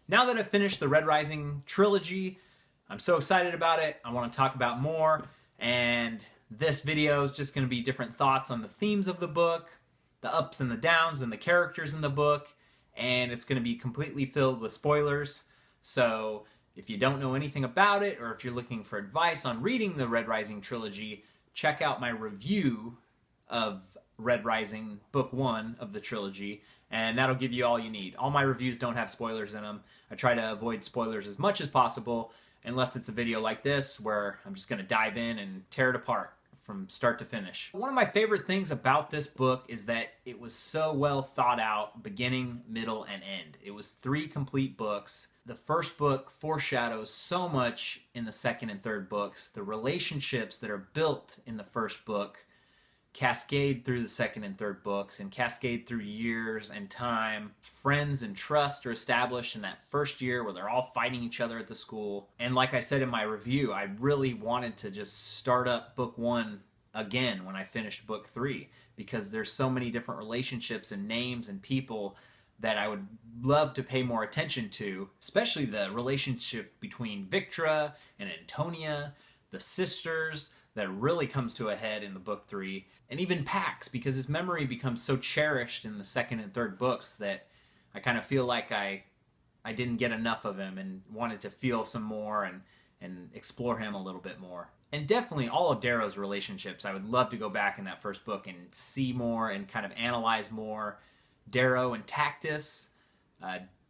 Now that I've finished the Red Rising Trilogy, I'm so excited about it. I want to talk about more, and this video is just going to be different thoughts on the themes of the book, the ups and the downs, and the characters in the book, and it's going to be completely filled with spoilers. So if you don't know anything about it, or if you're looking for advice on reading the Red Rising Trilogy, check out my review of Red Rising Book 1 of the trilogy, and that'll give you all you need. All my reviews don't have spoilers in them. I try to avoid spoilers as much as possible, unless it's a video like this where I'm just going to dive in and tear it apart from start to finish. One of my favorite things about this book is that it was so well thought out, beginning, middle, and end. It was 3 complete books. The first book foreshadows so much in the second and third books. The relationships that are built in the first book cascade through the second and third books and cascade through years and time. Friends and trust are established in that first year where they're all fighting each other at the school. And like I said in my review, I really wanted to just start up book 1 again when I finished book 3, because there's so many different relationships and names and people that I would love to pay more attention to, especially the relationship between Victra and Antonia, the sisters, that really comes to a head in the book 3, and even Pax, because his memory becomes so cherished in the second and third books that I kind of feel like I didn't get enough of him and wanted to feel some more and explore him a little bit more. And definitely all of Darrow's relationships, I would love to go back in that first book and see more and kind of analyze more. Darrow and Tactus,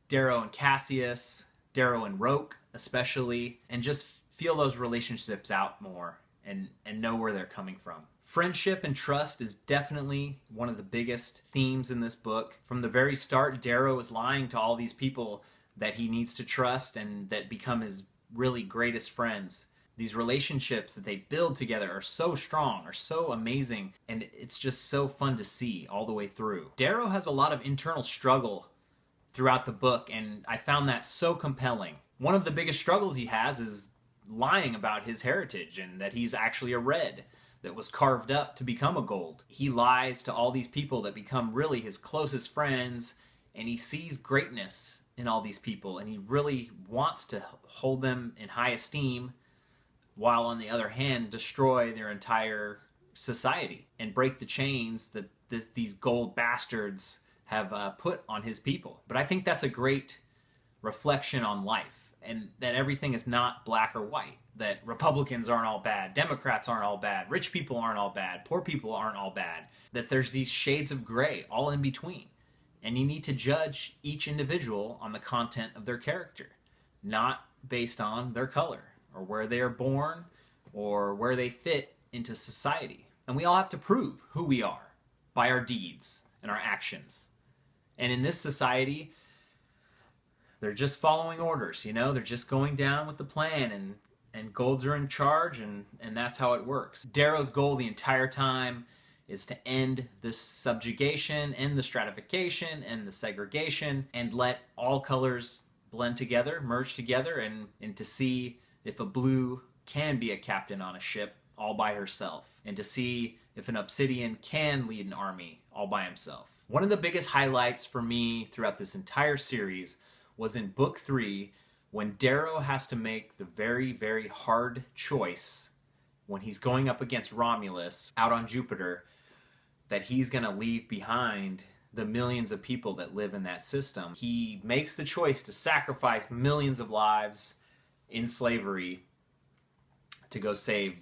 Darrow and Cassius, Darrow and Roke especially, and just feel those relationships out more and know where they're coming from. Friendship and trust is definitely one of the biggest themes in this book. From the very start, Darrow is lying to all these people that he needs to trust and that become his really greatest friends. These relationships that they build together are so strong, are so amazing, and it's just so fun to see all the way through. Darrow has a lot of internal struggle throughout the book, and I found that so compelling. One of the biggest struggles he has is lying about his heritage and that he's actually a red that was carved up to become a gold. He lies to all these people that become really his closest friends, and he sees greatness in all these people, and he really wants to hold them in high esteem, while on the other hand destroy their entire society and break the chains that these gold bastards have put on his people. But I think that's a great reflection on life, and that everything is not black or white, that Republicans aren't all bad, Democrats aren't all bad, rich people aren't all bad, poor people aren't all bad, that there's these shades of gray all in between. And you need to judge each individual on the content of their character, not based on their color or where they are born or where they fit into society. And we all have to prove who we are by our deeds and our actions. And in this society, they're just following orders, you know? They're just going down with the plan, and golds are in charge, and that's how it works. Darrow's goal the entire time is to end this subjugation, end the stratification, end the segregation, and let all colors blend together, merge together, and to see if a blue can be a captain on a ship all by herself, and to see if an obsidian can lead an army all by himself. One of the biggest highlights for me throughout this entire series was in book 3, when Darrow has to make the very, very hard choice when he's going up against Romulus out on Jupiter, that he's going to leave behind the millions of people that live in that system. He makes the choice to sacrifice millions of lives in slavery to go save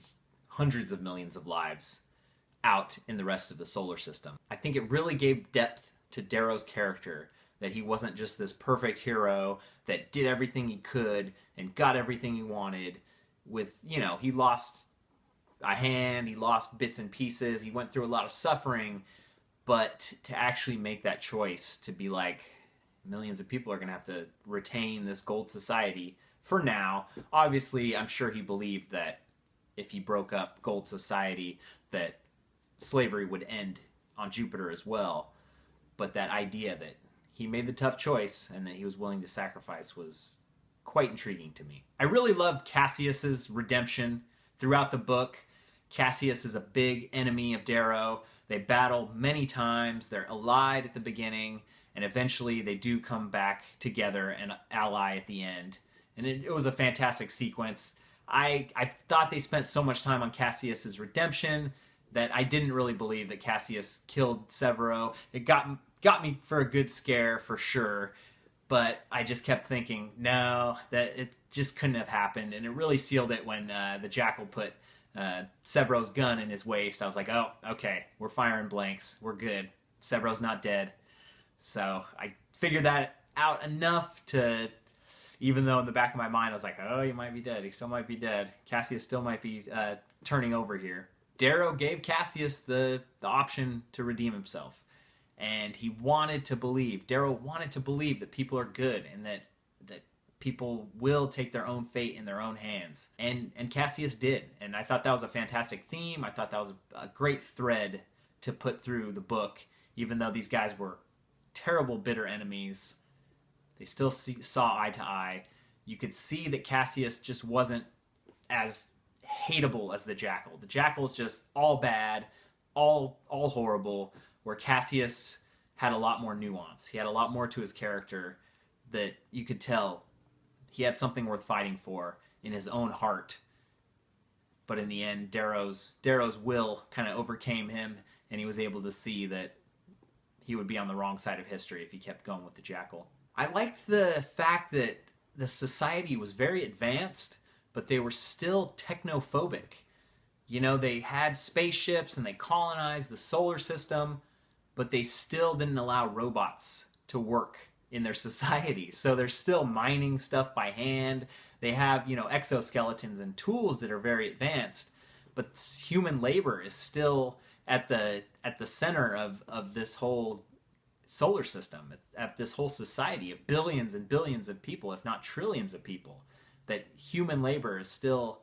hundreds of millions of lives out in the rest of the solar system. I think it really gave depth to Darrow's character, that he wasn't just this perfect hero that did everything he could and got everything he wanted with, you know, he lost a hand, he lost bits and pieces, he went through a lot of suffering, but to actually make that choice to be like, millions of people are going to have to retain this gold society for now. Obviously, I'm sure he believed that if he broke up gold society, that slavery would end on Jupiter as well. But that idea that he made the tough choice and that he was willing to sacrifice was quite intriguing to me. I really love Cassius's redemption throughout the book. Cassius is a big enemy of Darrow. They battle many times. They're allied at the beginning, and eventually they do come back together and ally at the end. And it was a fantastic sequence. I thought they spent so much time on Cassius's redemption that I didn't really believe that Cassius killed Severo. It got me for a good scare for sure, but I just kept thinking, no, that it just couldn't have happened. And it really sealed it when the Jackal put Severo's gun in his waist. I was like, oh, okay, we're firing blanks. We're good. Severo's not dead. So I figured that out enough to, even though in the back of my mind I was like, oh, he might be dead. He still might be dead. Cassius still might be turning over here. Darrow gave Cassius the option to redeem himself. And he wanted to believe, Darrow wanted to believe that people are good and that people will take their own fate in their own hands. And Cassius did. And I thought that was a fantastic theme. I thought that was a great thread to put through the book. Even though these guys were terrible, bitter enemies, they still saw eye to eye. You could see that Cassius just wasn't as hateable as the Jackal. The Jackal is just all bad, all horrible, where Cassius had a lot more nuance. He had a lot more to his character that you could tell he had something worth fighting for in his own heart. But in the end, Darrow's will kind of overcame him, and he was able to see that he would be on the wrong side of history if he kept going with the Jackal. I liked the fact that the society was very advanced, but they were still technophobic. You know, they had spaceships and they colonized the solar system, but they still didn't allow robots to work in their society. So they're still mining stuff by hand. They have, you know, exoskeletons and tools that are very advanced, but human labor is still at the center of this whole solar system, at this whole society of billions and billions of people, if not trillions of people, that human labor is still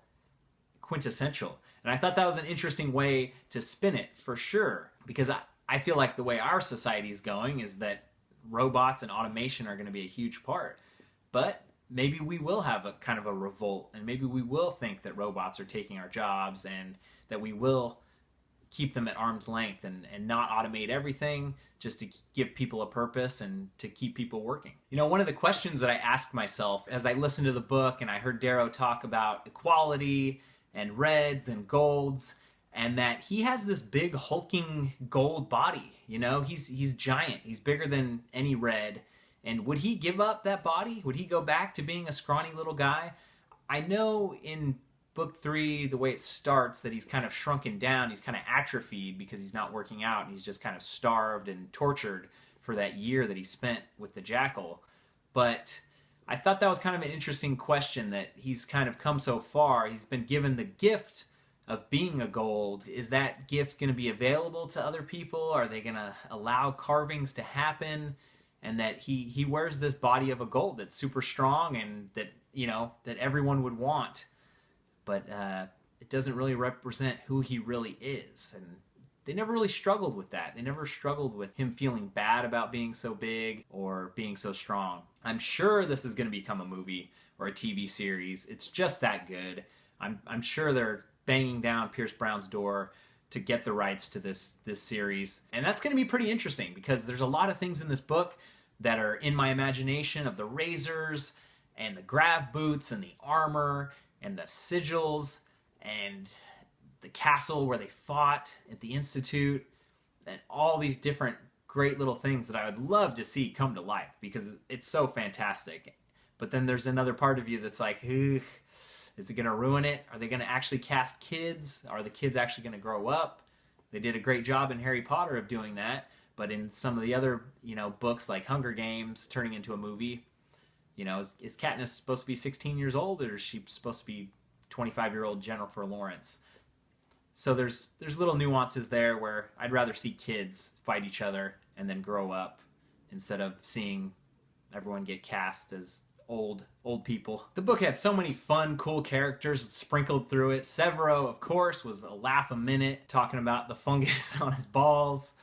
quintessential. And I thought that was an interesting way to spin it, for sure, because I feel like the way our society is going is that robots and automation are going to be a huge part. But maybe we will have a kind of a revolt, and maybe we will think that robots are taking our jobs, and that we will keep them at arm's length and not automate everything, just to give people a purpose and to keep people working. You know, one of the questions that I asked myself as I listened to the book and I heard Darrow talk about equality and reds and golds, and that he has this big hulking gold body. You know, he's giant. He's bigger than any red. And would he give up that body? Would he go back to being a scrawny little guy? I know in book 3, the way it starts, that he's kind of shrunken down. He's kind of atrophied because he's not working out, and he's just kind of starved and tortured for that year that he spent with the Jackal. But I thought that was kind of an interesting question, that he's kind of come so far. He's been given the gift of being a gold. Is that gift going to be available to other people? Are they going to allow carvings to happen? And that he wears this body of a gold that's super strong and that, you know, that everyone would want. But it doesn't really represent who he really is. And they never really struggled with that. They never struggled with him feeling bad about being so big or being so strong. I'm sure this is going to become a movie or a TV series. It's just that good. I'm sure they're banging down Pierce Brown's door to get the rights to this series. And that's going to be pretty interesting, because there's a lot of things in this book that are in my imagination, of the razors and the grav boots and the armor and the sigils and the castle where they fought at the Institute, and all these different great little things that I would love to see come to life, because it's so fantastic. But then there's another part of you that's like, ugh, is it going to ruin it? Are they going to actually cast kids? Are the kids actually going to grow up? They did a great job in Harry Potter of doing that, but in some of the other, you know, books like Hunger Games turning into a movie, you know, is Katniss supposed to be 16 years old, or is she supposed to be 25-year-old Jennifer Lawrence? So there's little nuances there where I'd rather see kids fight each other and then grow up, instead of seeing everyone get cast as old people. The book had so many fun, cool characters sprinkled through it. Severo, of course, was a laugh a minute, talking about the fungus on his balls.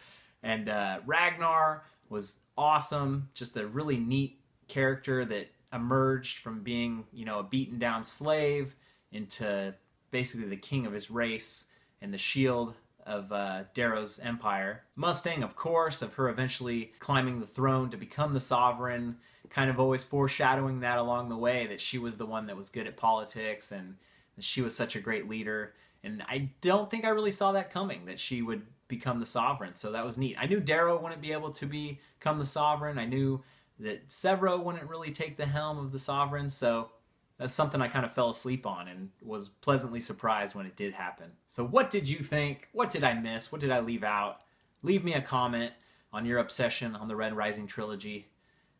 And Ragnar was awesome, just a really neat character that emerged from being, you know, a beaten down slave into basically the king of his race and the shield of Darrow's empire. Mustang, of course, of her eventually climbing the throne to become the sovereign, kind of always foreshadowing that along the way, that she was the one that was good at politics and that she was such a great leader. And I don't think I really saw that coming, that she would become the sovereign, so that was neat. I knew Darrow wouldn't be able to become the sovereign. I knew that Severo wouldn't really take the helm of the sovereign, so that's something I kind of fell asleep on and was pleasantly surprised when it did happen. So what did you think? What did I miss? What did I leave out? Leave me a comment on your obsession on the Red Rising Trilogy,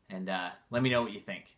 and let me know what you think.